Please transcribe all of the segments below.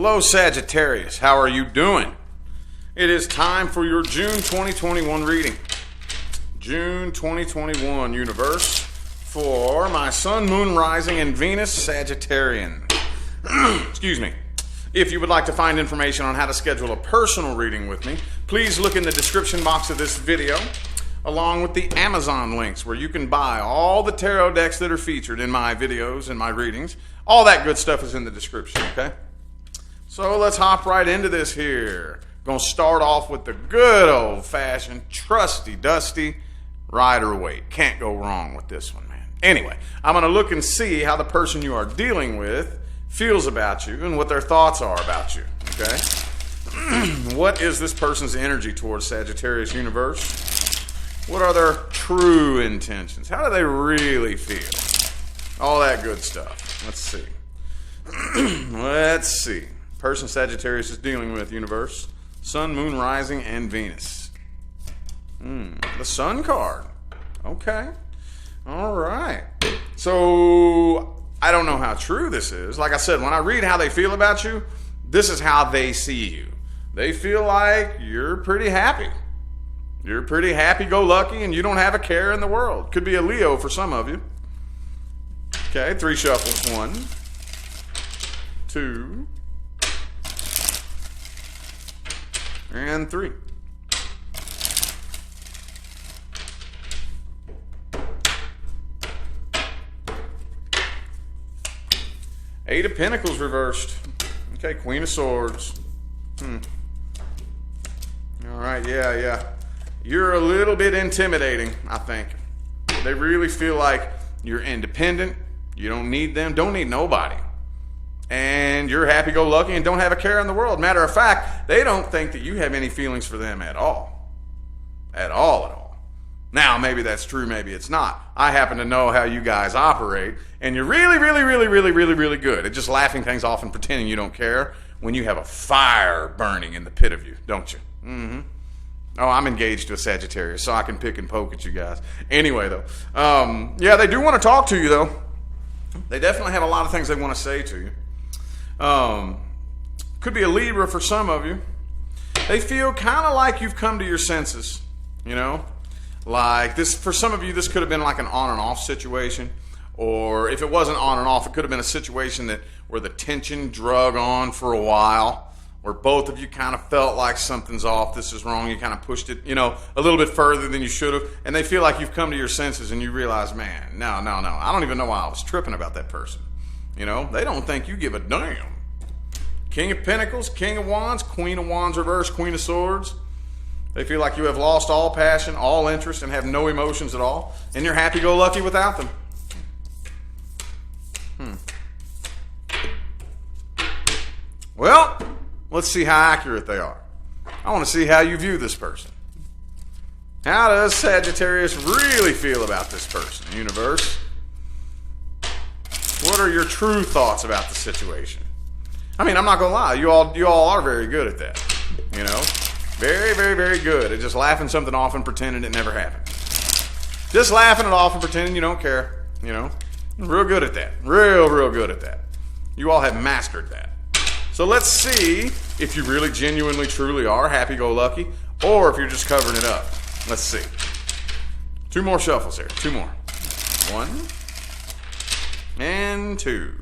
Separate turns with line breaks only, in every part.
Hello, Sagittarius. How are you doing? It is time for your June 2021 reading. June 2021 universe for my Sun, Moon, Rising, and Venus Sagittarian. Excuse me. If you would like to find information on how to schedule a personal reading with me, please look in the description box of this video, along with the Amazon links where you can buy all the tarot decks that are featured in my videos and my readings. All that good stuff is in the description, okay? So let's hop right into this here. Gonna start off with the good old-fashioned, trusty, dusty Rider-Waite. Can't go wrong with this one, man. Anyway, I'm gonna look and see how the person you are dealing with feels about you and what their thoughts are about you, okay? What is this person's energy towards Sagittarius universe? What are their true intentions? How do they really feel? All that good stuff. Let's see. Let's see. Person Sagittarius is dealing with universe. Sun, Moon, Rising, and Venus. The Sun card. Okay. All right. So I don't know how true this is. Like I said, when I read how they feel about you, this is how they see you. They feel like you're pretty happy. You're pretty happy-go-lucky and you don't have a care in the world. Could be a Leo for some of you. Okay, 3 shuffles. 1, 2, and 3. Eight of Pentacles reversed. Okay, Queen of Swords. All right, yeah. You're a little bit intimidating, I think. They really feel like you're independent. You don't need them. Don't need nobody. And you're happy-go-lucky and don't have a care in the world. Matter of fact, they don't think that you have any feelings for them at all. At all. Now, maybe that's true, maybe it's not. I happen to know how you guys operate, and you're really good at just laughing things off and pretending you don't care when you have a fire burning in the pit of you, don't you? Oh, I'm engaged to a Sagittarius, so I can pick and poke at you guys. Anyway, though, yeah, they do want to talk to you, though. They definitely have a lot of things they want to say to you. Could be a Libra for some of you. They feel kind of like you've come to your senses, you know? Like this, for some of you, this could have been like an on and off situation. Or if it wasn't on and off, it could have been a situation where the tension drug on for a while, where both of you kind of felt like something's off, this is wrong, you kind of pushed it, you know, a little bit further than you should have, and they feel like you've come to your senses and you realize, man, no, I don't even know why I was tripping about that person. You know, they don't think you give a damn. King of Pentacles, King of Wands, Queen of Wands reversed, Queen of Swords. They feel like you have lost all passion, all interest, and have no emotions at all, and you're happy-go-lucky without them. Well, let's see how accurate they are. I want to see how you view this person. How does Sagittarius really feel about this person, universe? What are your true thoughts about the situation? I mean, I'm not going to lie. You all are very good at that, you know? Very good at just laughing something off and pretending it never happened. Just laughing it off and pretending you don't care, you know? Real good at that. Real good at that. You all have mastered that. So let's see if you really genuinely truly are happy-go-lucky or if you're just covering it up. Let's see. 2 more shuffles here. 2 more. 1 and 2.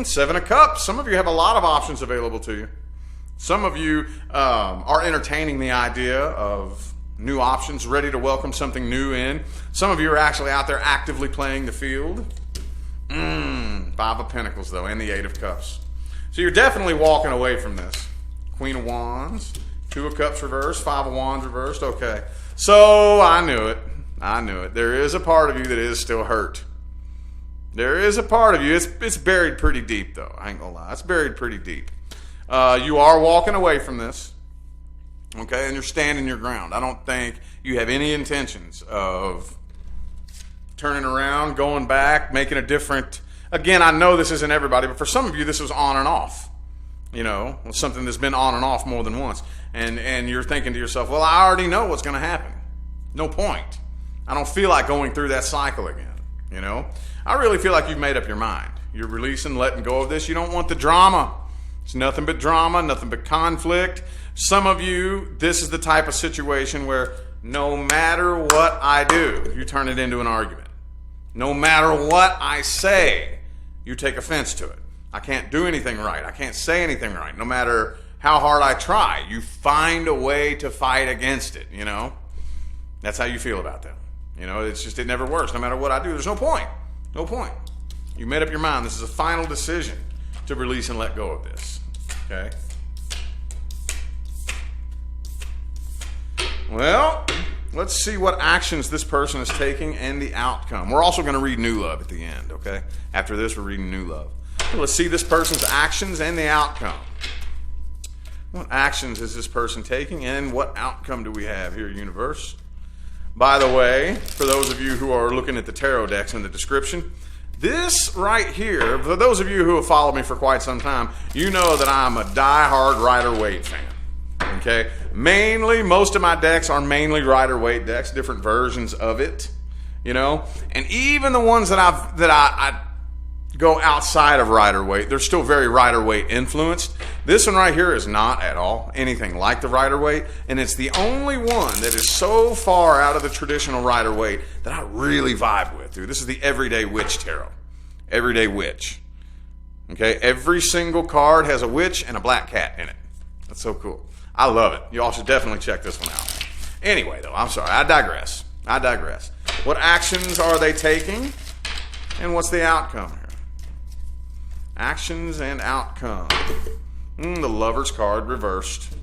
Seven of Cups. Some of you have a lot of options available to you. Some of you are entertaining the idea of new options, ready to welcome something new in. Some of you are actually out there actively playing the field. 5 of Pentacles, though, and the 8 of Cups. So you're definitely walking away from this. Queen of Wands, 2 of Cups reversed, 5 of Wands reversed. Okay. So I knew it. There is a part of you that is still hurt. There is a part of you. It's buried pretty deep, though. I ain't gonna lie. It's buried pretty deep. You are walking away from this. Okay, and you're standing your ground. I don't think you have any intentions of turning around, going back, making a different... Again, I know this isn't everybody, but for some of you, this was on and off. You know, something that's been on and off more than once. And you're thinking to yourself, well, I already know what's going to happen. No point. I don't feel like going through that cycle again, you know? I really feel like you've made up your mind. You're releasing, letting go of this. You don't want the drama. It's nothing but drama, nothing but conflict. Some of you, this is the type of situation where no matter what I do, you turn it into an argument. No matter what I say, you take offense to it. I can't do anything right. I can't say anything right. No matter how hard I try, you find a way to fight against it, you know? That's how you feel about them. You know, it's just, it never works. No matter what I do, there's no point. No point. You made up your mind. This is a final decision to release and let go of this. Okay? Well, let's see what actions this person is taking and the outcome. We're also going to read New Love at the end, okay? After this, we're reading New Love. So let's see this person's actions and the outcome. What actions is this person taking and what outcome do we have here, universe? By the way, for those of you who are looking at the tarot decks in the description, this right here, for those of you who have followed me for quite some time, you know that I'm a die-hard Rider-Waite fan. Okay? Mainly, most of my decks are mainly Rider-Waite decks, different versions of it, you know? And even the ones that I go outside of Rider-Waite, they're still very Rider-Waite influenced. This one right here is not at all anything like the Rider-Waite, and it's the only one that is so far out of the traditional Rider-Waite that I really vibe with, dude. This is the Everyday Witch Tarot. Everyday Witch. Okay? Every single card has a witch and a black cat in it. That's so cool. I love it. You all should definitely check this one out. Anyway, though, I'm sorry. I digress. What actions are they taking, and what's the outcome here? Actions and outcome. The Lover's card reversed.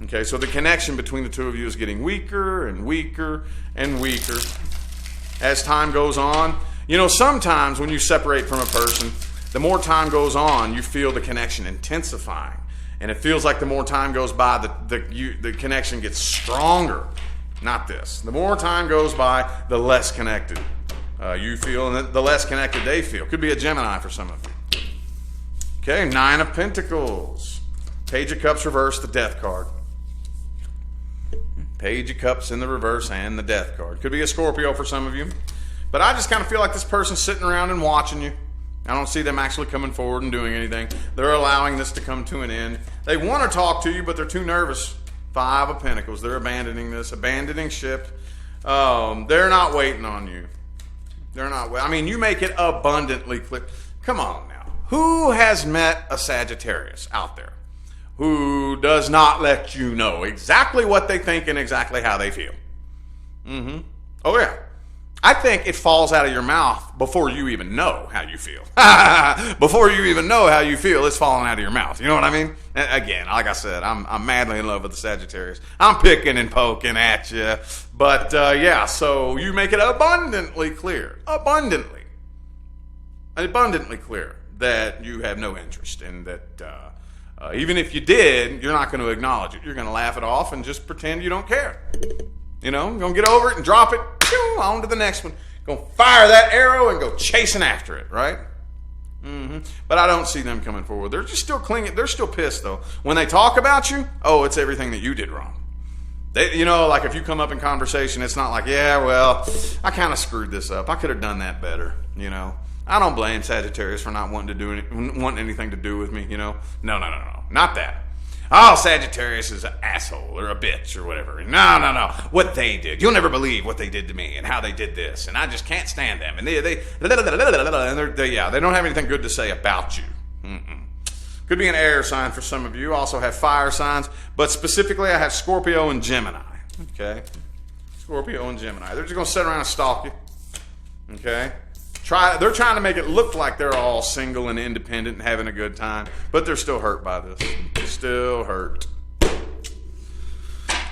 Okay, so the connection between the two of you is getting weaker and weaker and weaker as time goes on. You know, sometimes when you separate from a person, the more time goes on, you feel the connection intensifying. And it feels like the more time goes by, the connection gets stronger. Not this. The more time goes by, the less connected you feel, and the less connected they feel. Could be a Gemini for some of you. Okay, Nine of Pentacles. Page of Cups reverse, the Death card. Page of Cups in the reverse and the Death card. Could be a Scorpio for some of you. But I just kind of feel like this person's sitting around and watching you. I don't see them actually coming forward and doing anything. They're allowing this to come to an end. They want to talk to you, but they're too nervous. Five of Pentacles. They're abandoning this, abandoning ship. They're not waiting on you. They're not. I mean, you make it abundantly clear. Come on now. Who has met a Sagittarius out there who does not let you know exactly what they think and exactly how they feel? Oh, yeah. I think it falls out of your mouth before you even know how you feel. Before you even know how you feel, it's falling out of your mouth. You know what I mean? Again, like I said, I'm madly in love with the Sagittarius. I'm picking and poking at you. But, yeah, so you make it abundantly clear. Abundantly clear that you have no interest and that even if you did, you're not going to acknowledge it. You're going to laugh it off and just pretend you don't care. You know, you're going to get over it and drop it, on to the next one. Going to fire that arrow and go chasing after it, right? But I don't see them coming forward. They're just still clinging. They're still pissed, though. When they talk about you, oh, it's everything that you did wrong. They, you know, like if you come up in conversation, it's not like, yeah, well, I kind of screwed this up. I could have done that better, you know. I don't blame Sagittarius for not wanting anything to do with me, you know. No. Not that. Oh, Sagittarius is an asshole or a bitch or whatever. No. What they did. You'll never believe what they did to me and how they did this. And I just can't stand them. And they don't have anything good to say about you. Could be an air sign for some of you. Also have fire signs. But specifically, I have Scorpio and Gemini. Okay? Scorpio and Gemini. They're just going to sit around and stalk you. Okay? They're trying to make it look like they're all single and independent and having a good time, but they're still hurt by this. Still hurt. All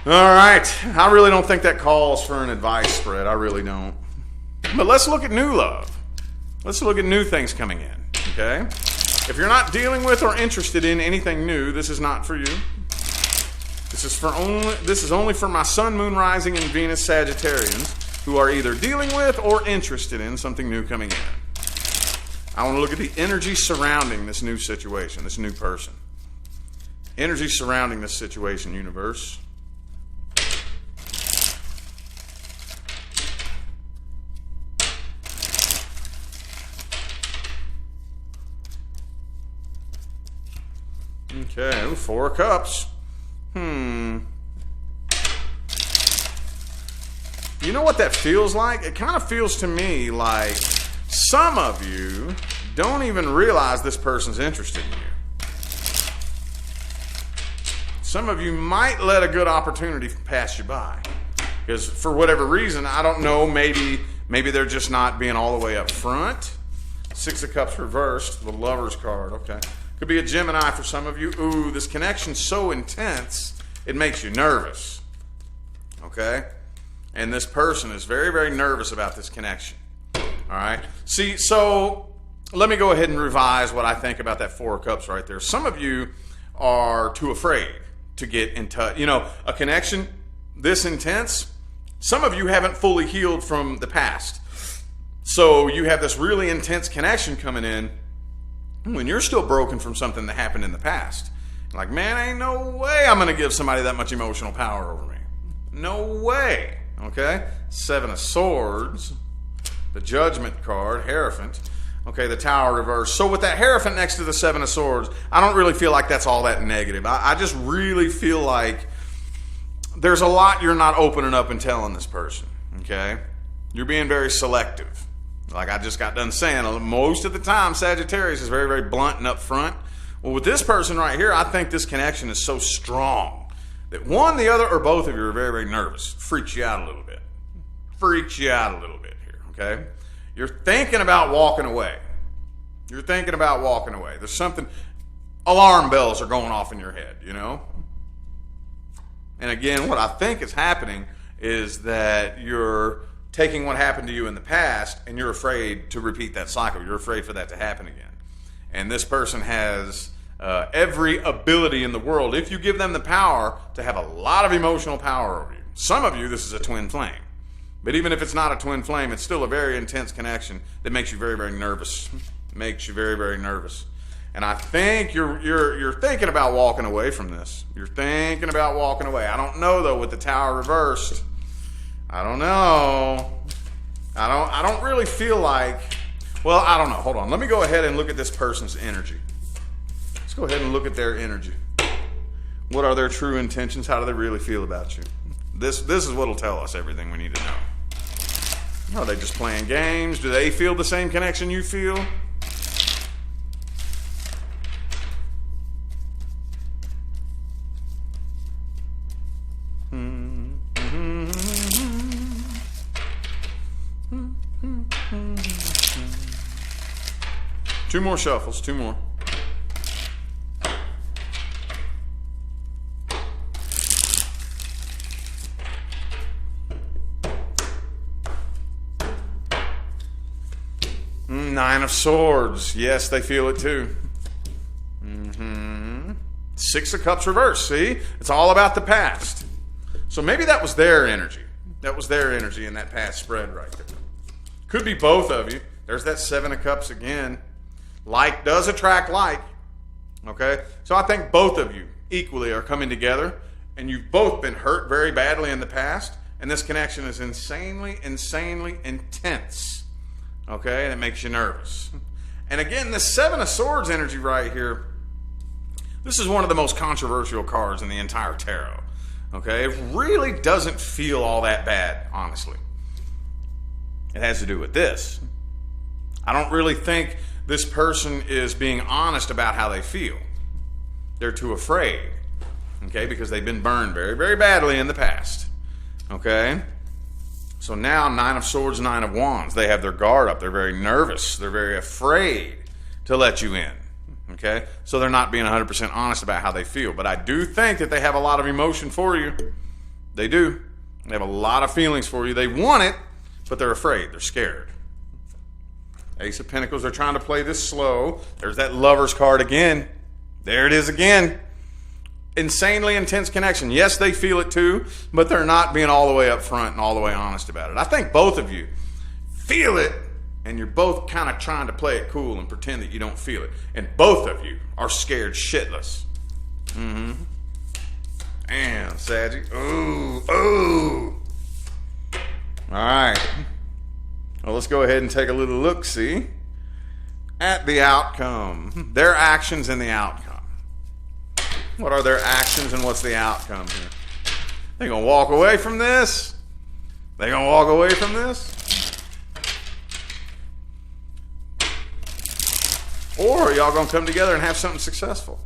right. I really don't think that calls for an advice spread. I really don't. But let's look at new love. Let's look at new things coming in, okay? If you're not dealing with or interested in anything new, this is not for you. This is only for my Sun, Moon, Rising, and Venus Sagittarians who are either dealing with or interested in something new coming in. I want to look at the energy surrounding this new situation, this new person. Energy surrounding this situation, universe. Okay, ooh, 4 of Cups. You know what that feels like? It kind of feels to me like some of you don't even realize this person's interested in you. Some of you might let a good opportunity pass you by. Because for whatever reason, I don't know, maybe they're just not being all the way up front. 6 of Cups reversed, the Lover's card, okay. Could be a Gemini for some of you. Ooh, this connection's so intense, it makes you nervous, okay? And this person is very, very nervous about this connection. All right. See, so let me go ahead and revise what I think about that 4 of Cups right there. Some of you are too afraid to get in touch. You know, a connection this intense, some of you haven't fully healed from the past. So you have this really intense connection coming in when you're still broken from something that happened in the past. Like, man, ain't no way I'm going to give somebody that much emotional power over me. No way. Okay, 7 of Swords, the Judgment card, Hierophant. Okay, the Tower reversed. So with that Hierophant next to the 7 of Swords, I don't really feel like that's all that negative. I just really feel like there's a lot you're not opening up and telling this person. Okay, you're being very selective. Like I just got done saying, most of the time Sagittarius is very, very blunt and upfront. Well, with this person right here, I think this connection is so strong that one, the other, or both of you are very, very nervous. Freaks you out a little bit. Freaks you out a little bit here, okay? You're thinking about walking away. You're thinking about walking away. There's something, alarm bells are going off in your head, you know? And again, what I think is happening is that you're taking what happened to you in the past and you're afraid to repeat that cycle. You're afraid for that to happen again. And this person has every ability in the world, if you give them the power, to have a lot of emotional power over you. Some of you, this is a twin flame. But even if it's not a twin flame, it's still a very intense connection that makes you very, very nervous. Makes you very, very nervous. And I think you're thinking about walking away from this. You're thinking about walking away. I don't know, though, with the Tower reversed. I don't know. I don't really feel like... Well, I don't know. Hold on. Let me go ahead and look at this person's energy. Let's go ahead and look at their energy. What are their true intentions? How do they really feel about you? This is what will tell us everything we need to know. Are they just playing games? Do they feel the same connection you feel? Two more shuffles, 2 more. Nine of Swords. Yes, they feel it too. 6 of Cups reversed. See? It's all about the past. So maybe that was their energy. That was their energy in that past spread right there. Could be both of you. There's that 7 of Cups again. Like does attract like. Okay? So I think both of you equally are coming together, and you've both been hurt very badly in the past, and this connection is insanely, insanely intense. Okay? And it makes you nervous. And again, this 7 of Swords energy right here, this is one of the most controversial cards in the entire tarot. Okay? It really doesn't feel all that bad, honestly. It has to do with this. I don't really think this person is being honest about how they feel. They're too afraid. Okay? Because they've been burned very, very badly in the past. Okay? So now, 9 of Swords, 9 of Wands. They have their guard up. They're very nervous. They're very afraid to let you in. Okay? So they're not being 100% honest about how they feel. But I do think that they have a lot of emotion for you. They do. They have a lot of feelings for you. They want it, but they're afraid. They're scared. Ace of Pentacles, they're trying to play this slow. There's that Lover's card again. There it is again. Insanely intense connection. Yes, they feel it too, but they're not being all the way up front and all the way honest about it. I think both of you feel it, and you're both kind of trying to play it cool and pretend that you don't feel it. And both of you are scared shitless. Damn, Saggy. Ooh. All right. Well, let's go ahead and take a little look-see at the outcome. Their actions and the outcome. What are their actions and what's the outcome here? They gonna walk away from this? They gonna walk away from this? Or are y'all gonna come together and have something successful?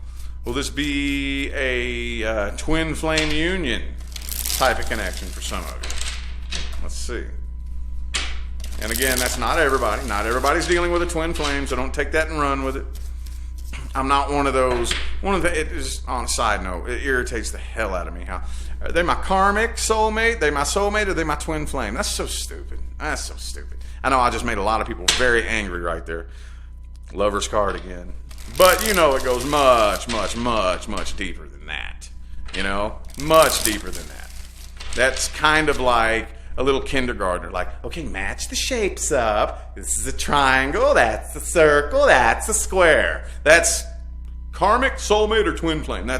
Will this be a twin flame union type of connection for some of you? Let's see. And again, that's not everybody. Not everybody's dealing with a twin flame, so don't take that and run with it. I'm not one of those. It is, on a side note, it irritates the hell out of me. How are they my karmic soulmate? They my soulmate, or they my twin flame? That's so stupid. That's so stupid. I know I just made a lot of people very angry right there. Lover's card again. But you know it goes much, much, much, much deeper than that. You know? Much deeper than that. That's kind of like a little kindergartner. Like, okay, match the shapes up. This is a triangle. That's a circle. That's a square. That's karmic, soulmate, or twin flame.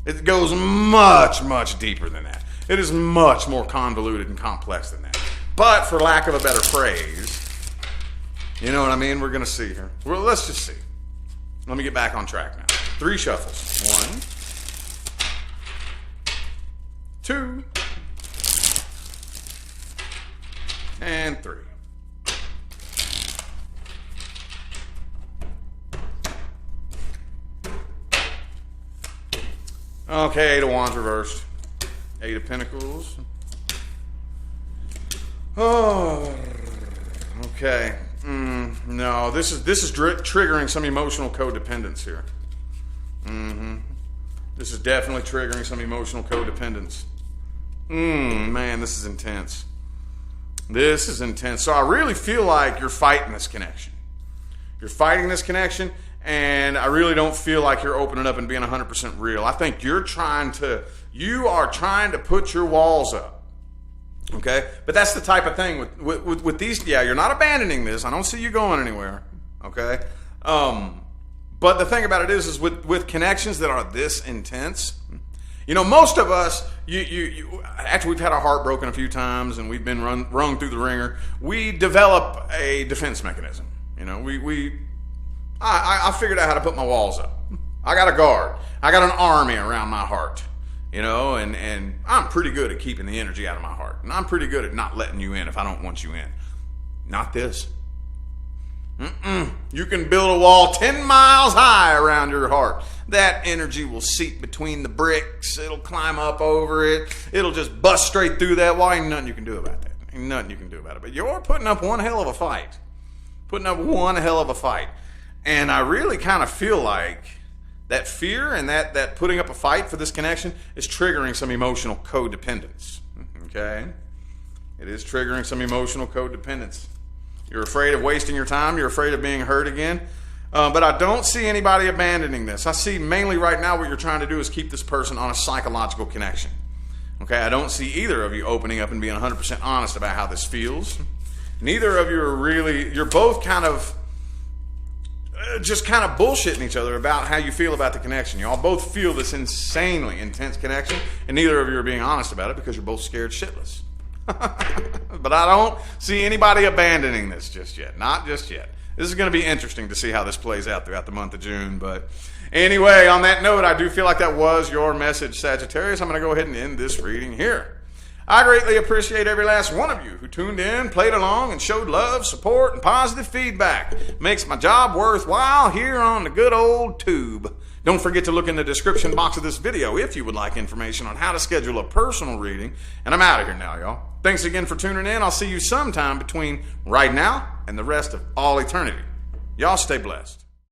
It goes much, much deeper than that. It is much more convoluted and complex than that. But for lack of a better phrase, you know what I mean? We're going to see here. Well, let's just see. Let me get back on track now. 3 shuffles. 1, 2, and 3. Okay, 8 of Wands reversed. 8 of Pentacles. Oh, okay. No, this is triggering some emotional codependence here. This is definitely triggering some emotional codependence. Man, this is intense. This is intense. So I really feel like you're fighting this connection. You're fighting this connection, and I really don't feel like you're opening up and being 100% real. I think you are trying to put your walls up. Okay? But that's the type of thing with these. Yeah, you're not abandoning this. I don't see you going anywhere. Okay? But the thing about it is with connections that are this intense, you know, most of us, after we've had our heart broken a few times and we've been rung through the ringer, we develop a defense mechanism. You know, I figured out how to put my walls up. I got a guard. I got an army around my heart. You know, and I'm pretty good at keeping the energy out of my heart. And I'm pretty good at not letting you in if I don't want you in. Not this. You can build a wall 10 miles high around your heart. That energy will seep between the bricks. It'll climb up over it. It'll just bust straight through that wall. Ain't nothing you can do about that. Ain't nothing you can do about it. But you're putting up one hell of a fight. Putting up one hell of a fight. And I really kind of feel like that fear and that putting up a fight for this connection is triggering some emotional codependence. Okay? It is triggering some emotional codependence. You're afraid of wasting your time. You're afraid of being hurt again. But I don't see anybody abandoning this. I see mainly right now what you're trying to do is keep this person on a psychological connection. Okay? I don't see either of you opening up and being 100% honest about how this feels. Neither of you are really, you're both kind of just kind of bullshitting each other about how you feel about the connection. You all both feel this insanely intense connection, and neither of you are being honest about it because you're both scared shitless. But I don't see anybody abandoning this just yet. Not just yet. This is going to be interesting to see how this plays out throughout the month of June. But anyway, on that note, I do feel like that was your message, Sagittarius. I'm going to go ahead and end this reading here. I greatly appreciate every last one of you who tuned in, played along, and showed love, support, and positive feedback. Makes my job worthwhile here on the good old tube. Don't forget to look in the description box of this video if you would like information on how to schedule a personal reading. And I'm out of here now, y'all. Thanks again for tuning in. I'll see you sometime between right now and the rest of all eternity. Y'all stay blessed.